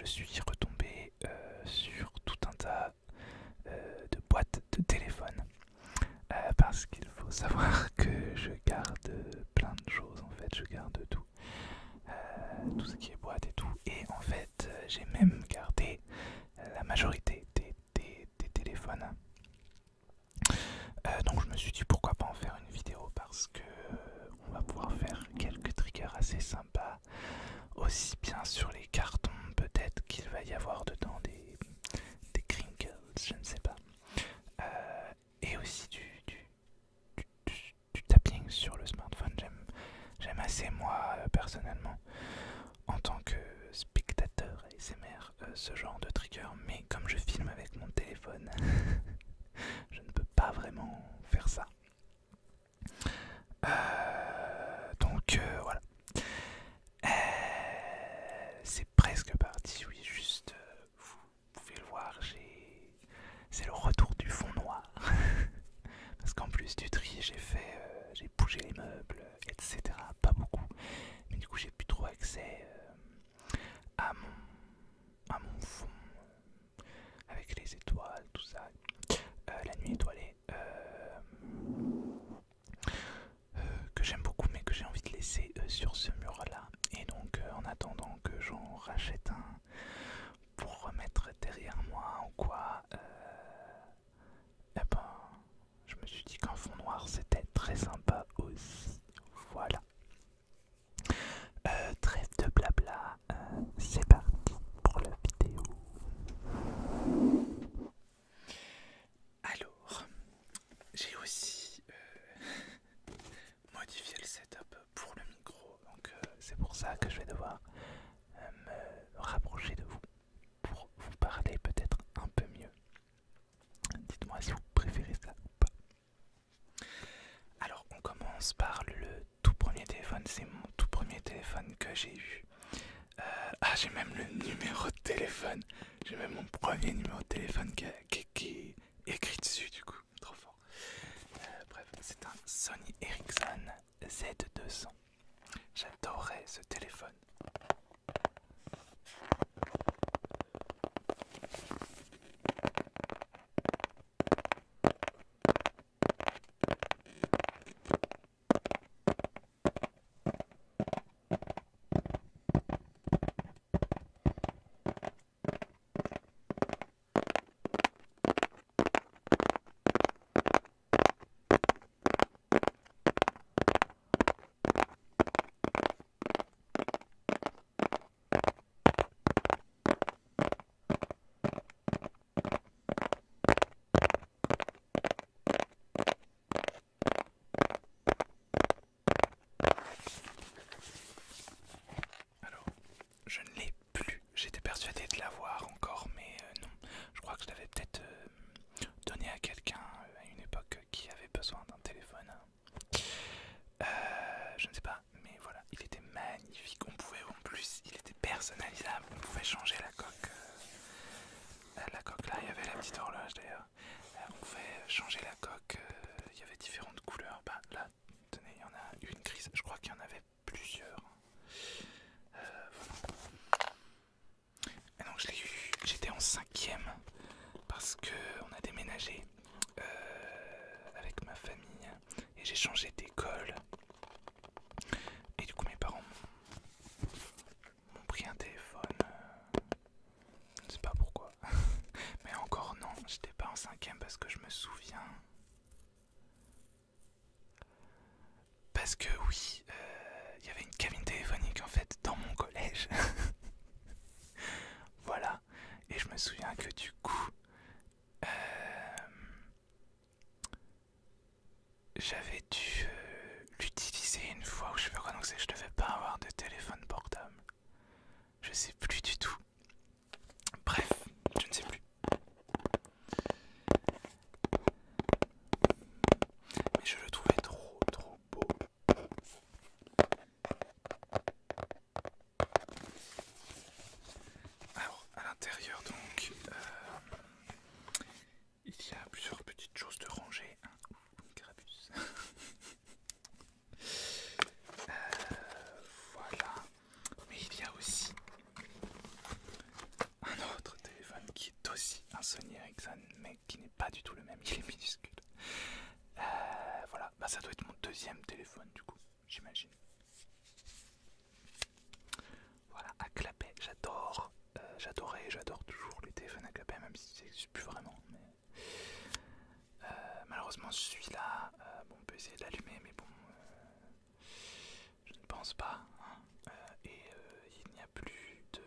je suis retombé sur tout un tas de boîtes de téléphone. Parce qu'il faut savoir que je garde plein de choses en fait, je garde tout. Tout ce qui est boîte et tout. Et en fait, j'ai même gardé la majorité des téléphones. Donc je me suis dit pourquoi pas en faire une vidéo parce que on va pouvoir faire quelques triggers assez sympas. Aussi bien sur les cartons, peut-être qu'il va y avoir dedans des crinkles, je ne sais pas. Et aussi du tapping sur le smartphone. J'aime assez moi personnellement en tant que spectateur ASMR ce genre de trigger, mais comme je filme avec mon téléphone, je ne peux pas vraiment faire ça. Donc voilà. C'est presque parti, oui, juste vous pouvez le voir, c'est le retour du fond noir. Parce qu'en plus du tri, j'ai bougé les meubles, etc. Pas beaucoup, mais du coup j'ai plus trop accès à mon fond avec les étoiles, tout ça, la nuit étoilée, que j'aime beaucoup mais que j'ai envie de laisser sur ce mur là. Et donc en attendant que j'en rachète un pour remettre derrière moi ou quoi, eh ben, je me suis dit qu'un fond noir c'était très sympa aussi. Voilà. Trêve de blabla, c'est parti pour la vidéo. Alors, j'ai aussi modifié le setup pour le micro, donc c'est pour ça que je vais devoir me rapprocher de vous pour vous parler peut-être un peu mieux. Dites-moi si vous préférez ça ou pas. Alors, on commence par le tout premier téléphone, c'est mon tout premier téléphone que j'ai eu. J'ai même le numéro de téléphone. J'ai même mon premier numéro de téléphone qui est écrit dessus, du coup. Trop fort. Bref, c'est un Sony Ericsson Z200. J'adorais ce téléphone. Alors, je ne l'ai plus. J'étais persuadé de l'avoir encore, mais non. Je crois que je l'avais peut-être donné à quelqu'un à une époque qui avait besoin d'un téléphone. Je ne sais pas, mais voilà, il était magnifique. On pouvait en plus, il était personnalisable. On pouvait changer la coque. La coque là, il y avait la petite horloge d'ailleurs. On pouvait changer la coque. Il y avait différentes couleurs. Bah là, tenez, il y en a une grise. Je crois qu'il y en avait plusieurs. Voilà. Et donc je l'ai eu. J'étais en 5e parce que on a déménagé avec ma famille et j'ai changé d'école. Et du coup mes parents m'ont pris un téléphone. Je ne sais pas pourquoi. Mais encore non, j'étais pas en 5e parce que je me souviens. Parce que oui, il y avait une cabine téléphonique en fait dans mon collège. Voilà. Et je me souviens que du coup, j'avais dû l'utiliser une fois où je sais pas quoi, donc c'est que je devais pas avoir de téléphone portable. Je sais plus du tout. Bref, je ne sais plus. Mais je le trouvais trop beau. Alors, à l'intérieur donc, il y a plusieurs petites choses de rangée. Une carabus. Voilà. Mais il y a aussi qui n'est pas du tout le même, il est minuscule. Voilà, bah ça doit être mon deuxième téléphone du coup, j'imagine. Voilà, à clapet, j'adore, j'adorais, j'adore toujours les téléphones à clapet, même si ça n'existe plus vraiment. Mais malheureusement celui-là, bon, on peut essayer de l'allumer, mais bon, je ne pense pas. Hein. Il n'y a plus de...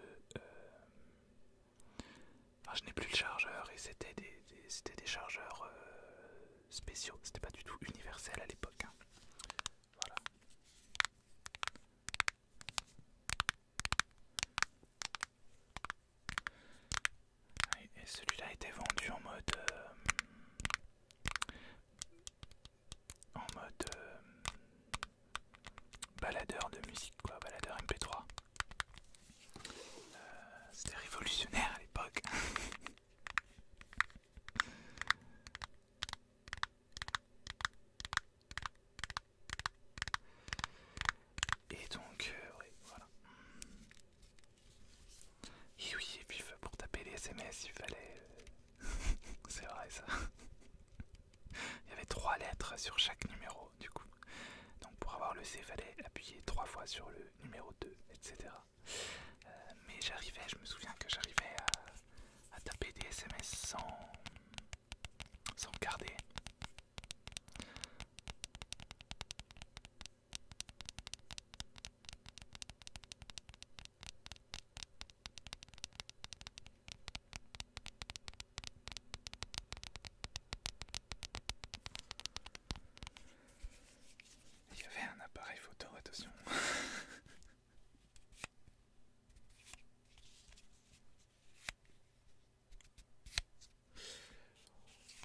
Enfin, je n'ai plus le chargeur et c'était des chargeurs spéciaux, c'était pas du tout universel à l'époque. Hein. Voilà. Et celui-là était vendu en mode baladeur de musique, quoi, baladeur MP3. C'était révolutionnaire à l'époque. Et donc, oui, voilà. Et oui, et puis pour taper les SMS, il fallait... C'est vrai ça. Il y avait 3 lettres sur chaque numéro, du coup. Donc pour avoir le C, il fallait appuyer 3 fois sur le numéro 2, etc. Mais j'arrivais, je me souviens que j'arrivais à taper des SMS sans regarder. Il y avait un appareil photo, attention.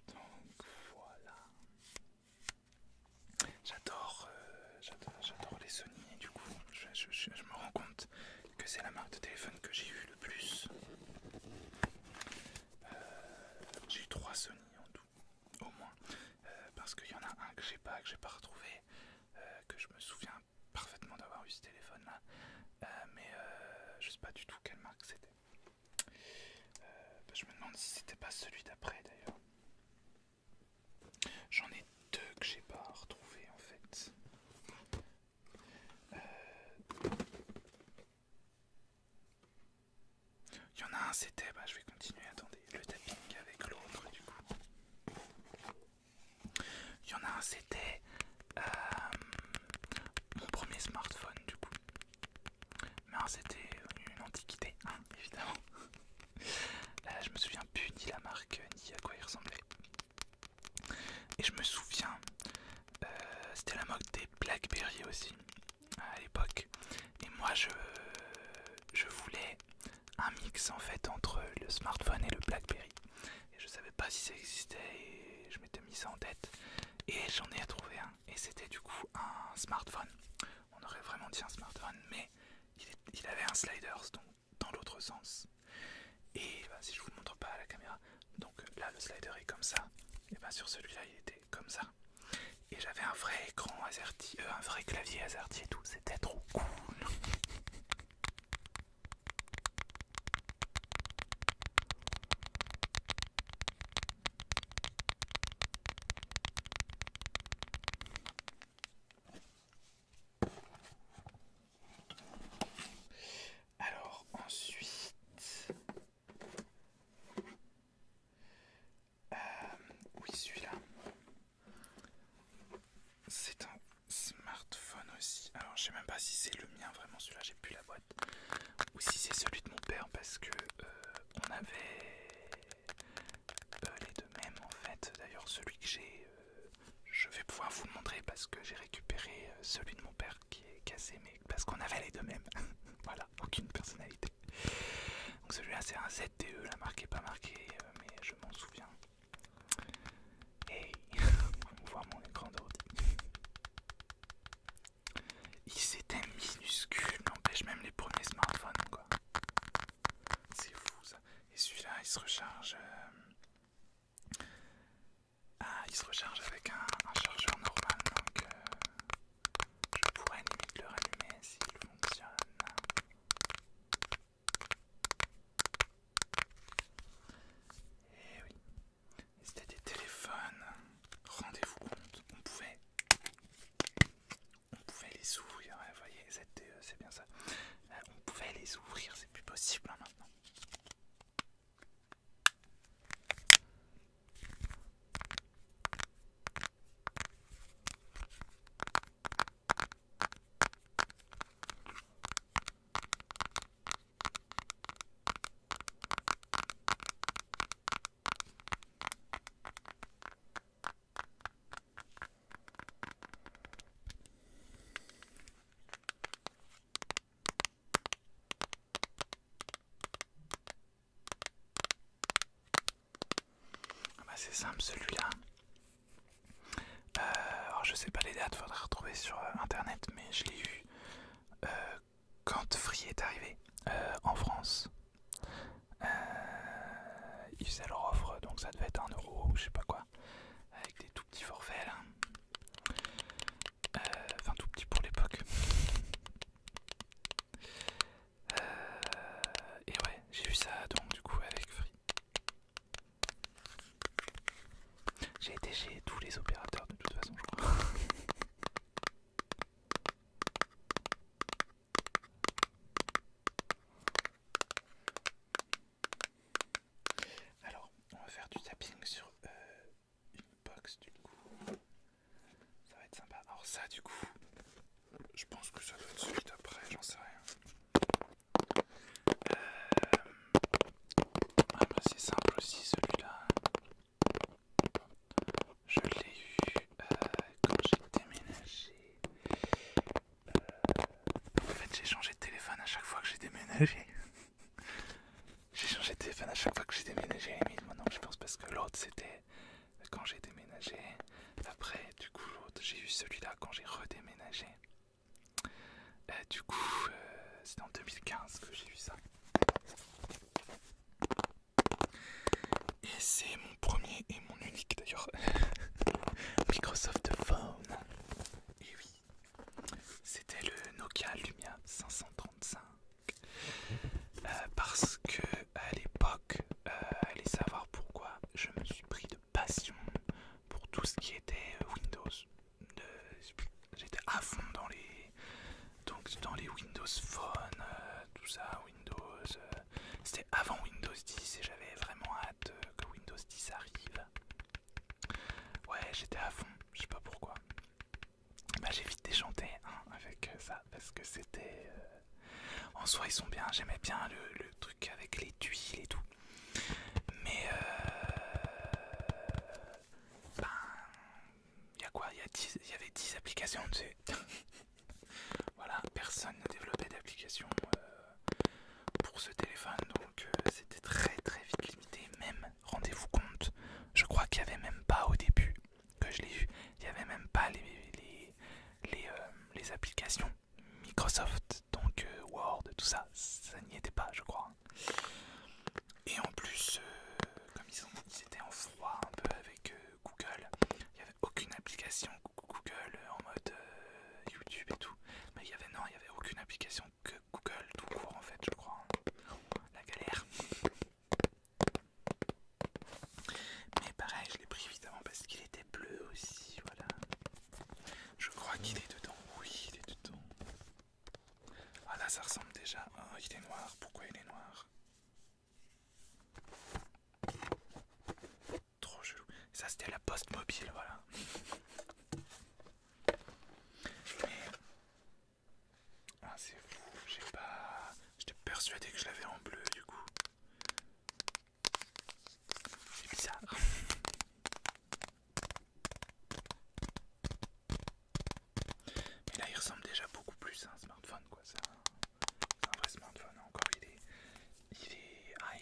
Donc voilà. J'adore les Sony et du coup je me rends compte que c'est la marque de téléphone que j'ai eu le plus. J'ai eu 3 Sony en tout, au moins. Parce qu'il y en a un que j'ai pas retrouvé, que je me souviens parfaitement d'avoir eu ce téléphone là. Mais je sais pas du tout quelle marque c'était. Je me demande si c'était pas celui d'après d'ailleurs. J'en ai 2 que j'ai pas retrouvé en fait. Il y en a un c'était, je vais continuer, attendez, le tapping avec l'autre du coup. Il y en a un c'était mon premier smartphone du coup. Mais c'était une antiquité, hein, évidemment. Là je me souviens plus ni la marque ni à quoi il ressemblait. Et je me souviens, c'était la mode des Blackberry aussi à l'époque. Et moi je voulais un mix en fait entre le smartphone et le Blackberry. Et je savais pas si ça existait et je m'étais mis ça en tête. Et j'en ai trouvé un. Et c'était du coup un smartphone. On aurait vraiment dit un smartphone, mais il avait un sliders donc dans l'autre sens. Et si je vous montre pas à la caméra, donc là le slider est comme ça. Et sur celui-là il était comme ça. Et j'avais un vrai écran AZERTY, un vrai clavier AZERTY et tout. C'était trop cool. Alors ensuite, oui celui-là, c'est un smartphone aussi. Alors je sais même pas si c'est le mien vraiment celui-là, j'ai plus la boîte, ou si c'est celui de mon père parce que on avait les deux mêmes en fait. D'ailleurs celui que j'ai, je vais pouvoir vous le montrer parce que j'ai récupéré celui de mon père qui est cassé, mais parce qu'on avait les deux mêmes. Voilà, aucune personnalité. Donc celui-là c'est un ZTE, la marque est pas marquée, mais je m'en souviens. Et on voit mon écran d'ordi. Ils étaient minuscules, n'empêche même les premiers smartphones quoi. C'est fou ça. Et celui-là il se recharge. Il se recharge avec un chargeur normal, donc je pourrais limite le rallumer s'il fonctionne. Et oui, c'était assez simple celui-là. Alors je sais pas les dates, faudra retrouver sur internet, mais je l'ai eu quand Free est arrivé en France. Ils faisaient leur offre, donc ça devait être 1 € ou je sais pas quoi, avec des tout petits forfaits là. Enfin tout petit pour l'époque. Et ouais, j'ai eu ça donc du coup avec Free. J'ai été chez tous les opérateurs de toute façon je crois. Alors, on va faire du tapping sur une box du coup. Ça va être sympa. Alors ça du coup, je pense que ça doit être celui d'après, j'en sais rien. Ah bah c'est simple aussi celui-là. Je l'ai eu quand j'ai déménagé. En fait j'ai changé de téléphone à chaque fois que j'ai déménagé. J'ai changé de téléphone à chaque fois que j'ai déménagé limite maintenant je pense parce que l'autre c'était quand j'ai déménagé. Après du coup l'autre j'ai eu celui-là quand j'ai redéménagé. Du coup c'était en 2015 que j'ai eu ça. Et c'est mon premier et mon unique d'ailleurs Microsoft Phone. Et oui, c'était le Nokia Lumia 535. Parce que à l'époque, allez savoir pourquoi, je me suis pris de passion pour tout ce qui était Windows. J'étais à fond dans les Windows Phone, tout ça, Windows. C'était avant Windows 10 et j'avais vraiment hâte que Windows 10 arrive. Ouais, j'étais à fond, je sais pas pourquoi. Bah j'ai vite déchanté hein, avec ça parce que c'était... En soi ils sont bien, j'aimais bien le truc avec les tuiles et tout. Mais ben... Il y a quoi, il y avait 10 applications dessus. Voilà, personne ne développait d'application pour ce téléphone. Donc c'était très très vite limité. Même, rendez-vous compte, je crois qu'il n'y avait même pas au début que je l'ai eu. Il n'y avait même pas les applications Microsoft, donc Word, tout ça, ça n'y était pas, je crois. Et en plus, comme ils étaient en froid un peu avec Google, il n'y avait aucune application Google en mode YouTube et tout. Mais il y avait aucune application que Google tout court en fait, je crois. La galère. Mais pareil, je l'ai pris évidemment parce qu'il était bleu aussi, voilà. Je crois qu'il est dedans, oui, il est dedans. Ah là, ça ressemble déjà. Oh, il est noir, pourquoi il est noir? Trop chelou. Ça, c'était la poste mobile, voilà. Mais... Ah, c'est fou, je sais pas... J'étais persuadé que je l'avais en bleu, du coup. C'est bizarre. Mais là, il ressemble déjà beaucoup plus à un smartphone, quoi. C'est un vrai smartphone. Encore, il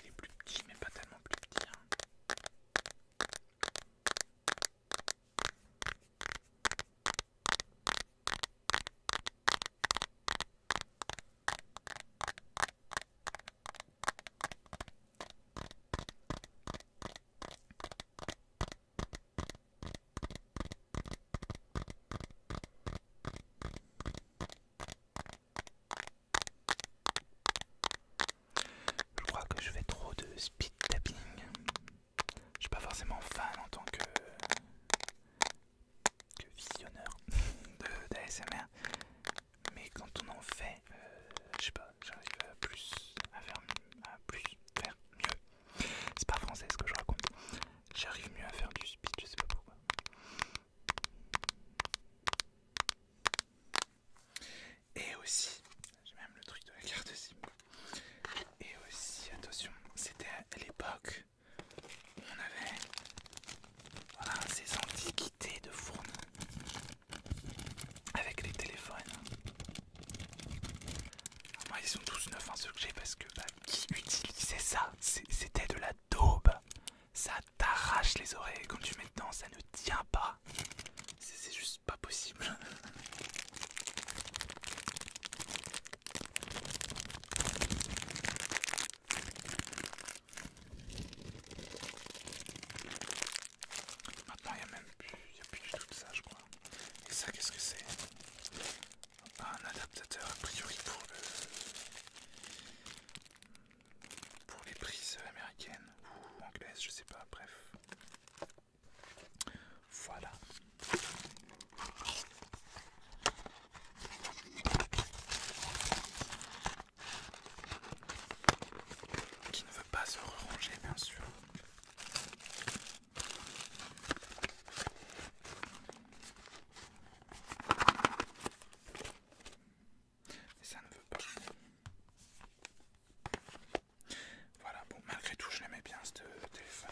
est plus petit, mais pas tellement plus petit. Hein. les oreilles, quand tu mets dedans, ça ne tient pas. C'est juste pas possible. Maintenant, il n'y a même plus, y a plus du tout de ça, je crois. Et ça, qu'est-ce que c'est? Un adaptateur, a priori, pour les prises américaines ou anglaises, je sais pas, bref. Voilà. Qui ne veut pas se ranger, bien sûr. Et ça ne veut pas. Voilà, bon, malgré tout, je l'aimais bien, ce téléphone.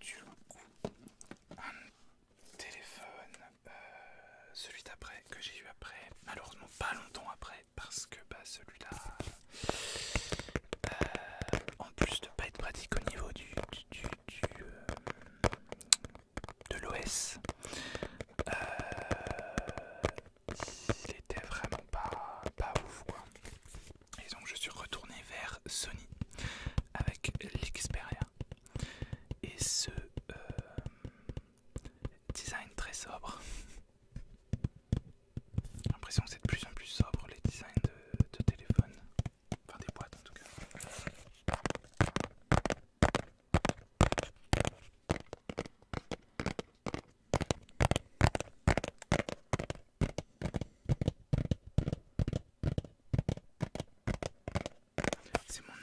Du coup, un téléphone, celui d'après, que j'ai eu après, malheureusement pas longtemps après, parce que bah, celui-là, en plus de pas être pratique au niveau de l'OS, il était vraiment pas ouf quoi. Et donc je suis retourné vers Sony avec l'Xperia et ce design très sobre. J'ai l'impression que c'est de plus en plus sobre les designs de téléphone, enfin des boîtes en tout cas. C'est mon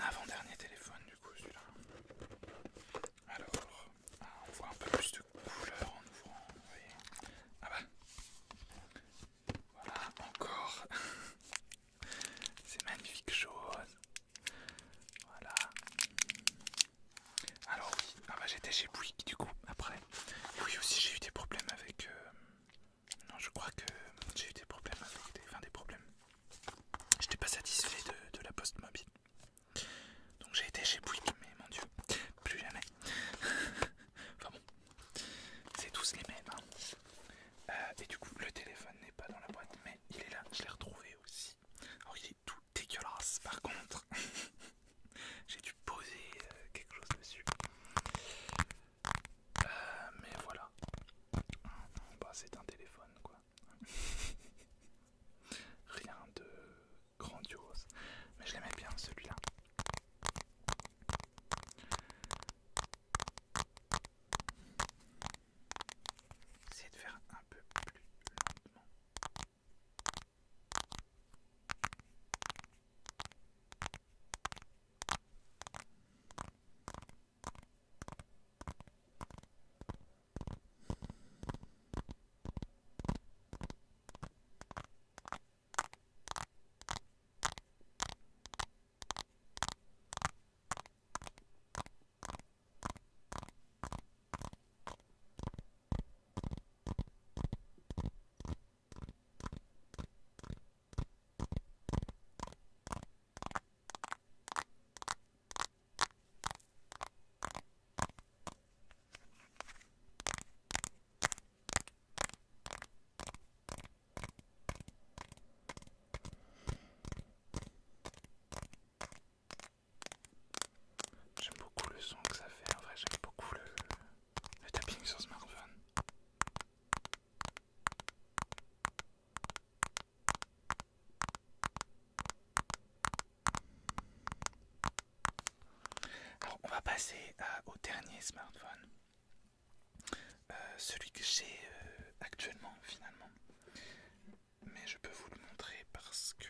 Alors, on va passer au dernier smartphone, celui que j'ai actuellement finalement. Mais je peux vous le montrer parce que,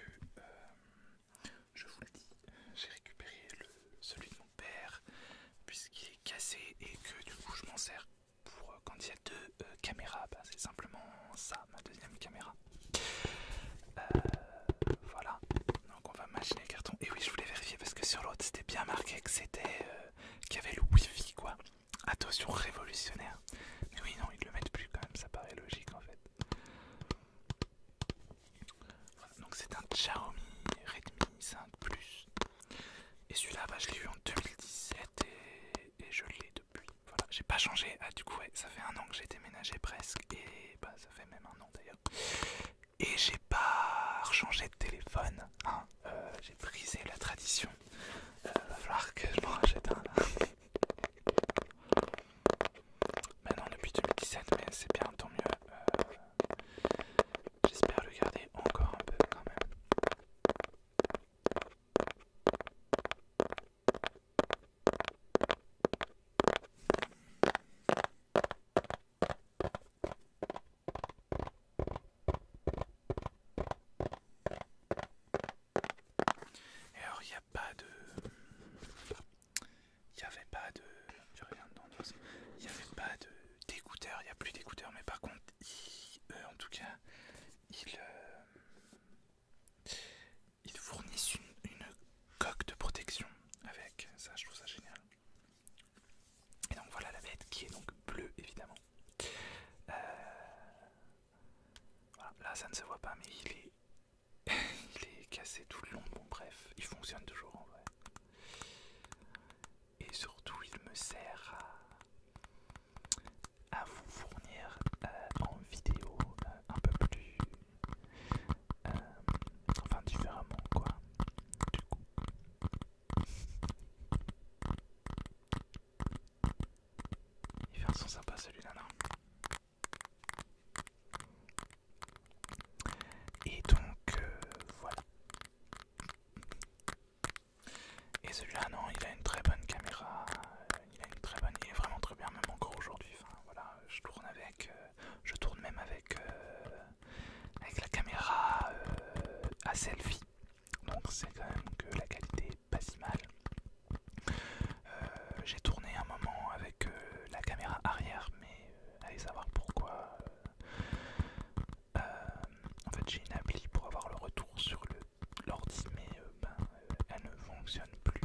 je vous le dis, j'ai récupéré celui de mon père puisqu'il est cassé et que du coup je m'en sers pour quand il y a deux caméras. Bah, c'est simplement ça, ma deuxième caméra. Voilà, donc on va machiner le carton. Et oui, je voulais vérifier parce que sur l'autre c'était bien marqué que c'était qu'il y avait le wifi quoi. Attention, révolutionnaire. Mais oui, non, ils le mettent plus quand même, ça paraît logique en fait. Voilà, donc c'est un Xiaomi Redmi 5 Plus. Et celui-là, bah, je l'ai eu en 2017 et je l'ai depuis. Voilà, j'ai pas changé. Ah, du coup, ouais, ça fait un an que j'ai déménagé presque. Et bah, ça fait même un an d'ailleurs. Et j'ai pas changé de téléphone. Hein. J'ai brisé la tradition. Va falloir que je m'en rachète un là. Maintenant depuis 2017, mais c'est bien, tant mieux. J'espère le garder encore un peu quand même. Et alors il n'y a pas de... Il n'y avait pas de... J'ai rien dedans. Il n'y avait pas d'écouteurs, il n'y a plus d'écouteurs, mais par contre, en tout cas, ils fournissent une coque de protection avec. Ça, je trouve ça génial. Et donc voilà la bête qui est donc bleue évidemment. Voilà, là ça ne se voit pas, mais il est, il est cassé tout le long. Bon bref, il fonctionne toujours en vrai. Et surtout, il me sert à vous fournir en vidéo un peu plus, enfin différemment quoi. Du coup, il fait un son sympa celui-là là. Et donc voilà. Et celui-là, non, il a une très bonne caméra, il est vraiment très bien, même encore aujourd'hui. Enfin voilà, je tourne même avec la caméra à selfie. Donc c'est quand même que la qualité est pas si mal. J'ai tourné un moment avec la caméra arrière, mais allez savoir pourquoi. En fait, j'ai une appli pour avoir le retour sur l'ordi, mais elle ne fonctionne plus.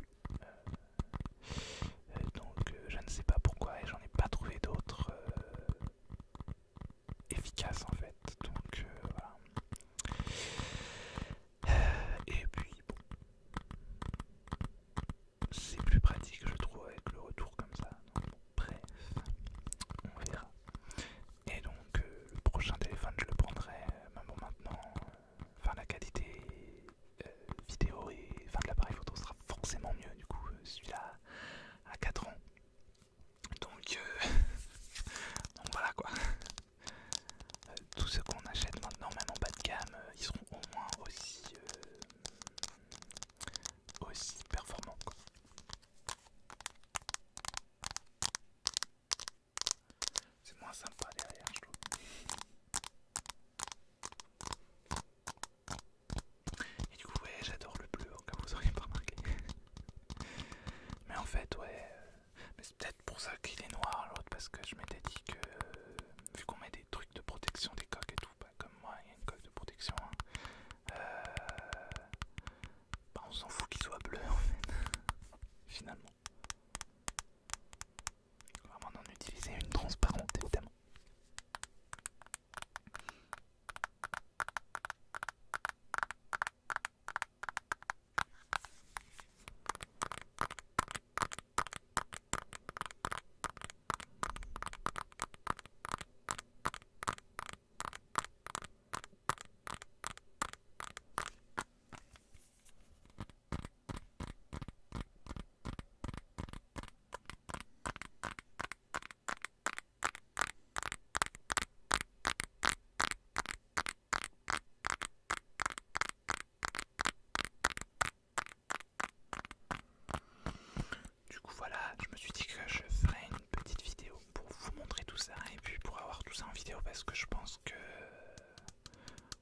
parce que je pense que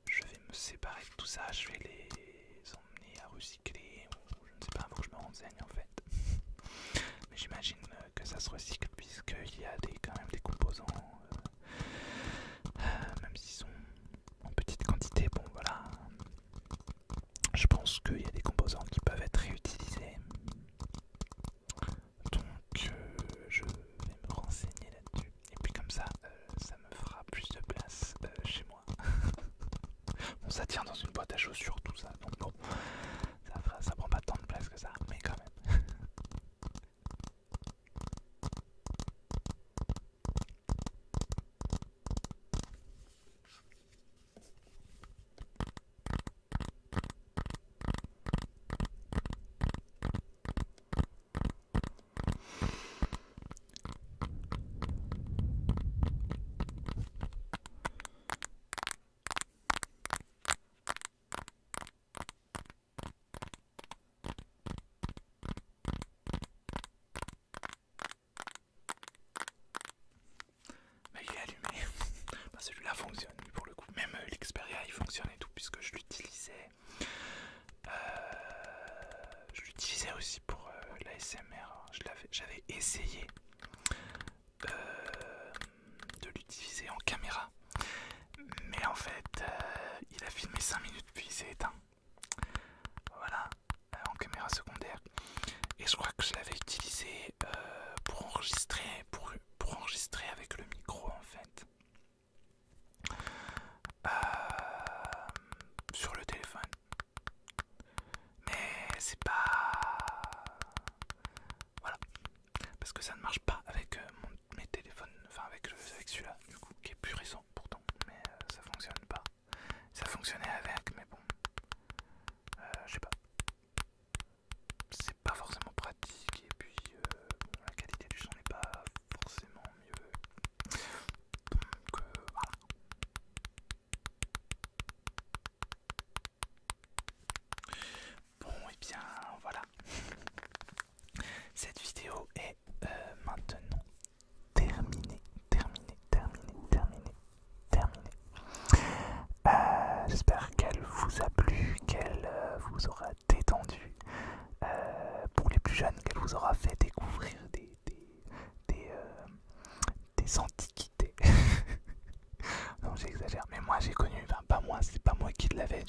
je vais me séparer de tout ça. Je vais les emmener à recycler ou je ne sais pas, faut que je me renseigne en fait. Mais j'imagine que ça se recycle puisqu'il y a quand même des composants, même s'ils sont en petite quantité. Bon voilà, je pense qu'il y a des composants qui peuvent être réutilisés. Donc je vais me renseigner là-dessus. Et puis comme ça, ça me fera plus de place chez moi. Bon, ça tient dans une boîte à chaussures tout ça, donc bon, ça prend pas tant de place que ça, mais quand même. Mais il est allumé. Bah, celui-là fonctionne pour le coup. Même l'Xperia il fonctionne et tout puisque je l'utilisais. Je l'utilisais aussi pour l'ASMR. J'avais essayé de l'utiliser en caméra. Mais en fait, il a filmé 5 minutes puis il s'est éteint. Voilà, en caméra secondaire. Et je crois que je l'avais utilisé pour enregistrer, pour enregistrer avec le micro en fait. Sur le téléphone. Mais c'est pas... Voilà. Parce que ça ne marche pas avec mes téléphones, enfin avec celui-là, du coup, qui est plus récent pourtant. Mais ça fonctionne pas. Ça fonctionnait avec, mais bon. Je sais pas. C'est pas forcément pratique. Et puis, bon, la qualité du son n'est pas forcément mieux. Donc, voilà. Bon, et bien, voilà. Cette vidéo est maintenant terminée. J'espère qu'elle vous a plu, qu'elle vous aura détendu. Pour les plus jeunes, qu'elle vous aura fait découvrir des antiquités. Non, j'exagère, mais moi j'ai connu, enfin pas moi, c'est pas moi qui l'avais,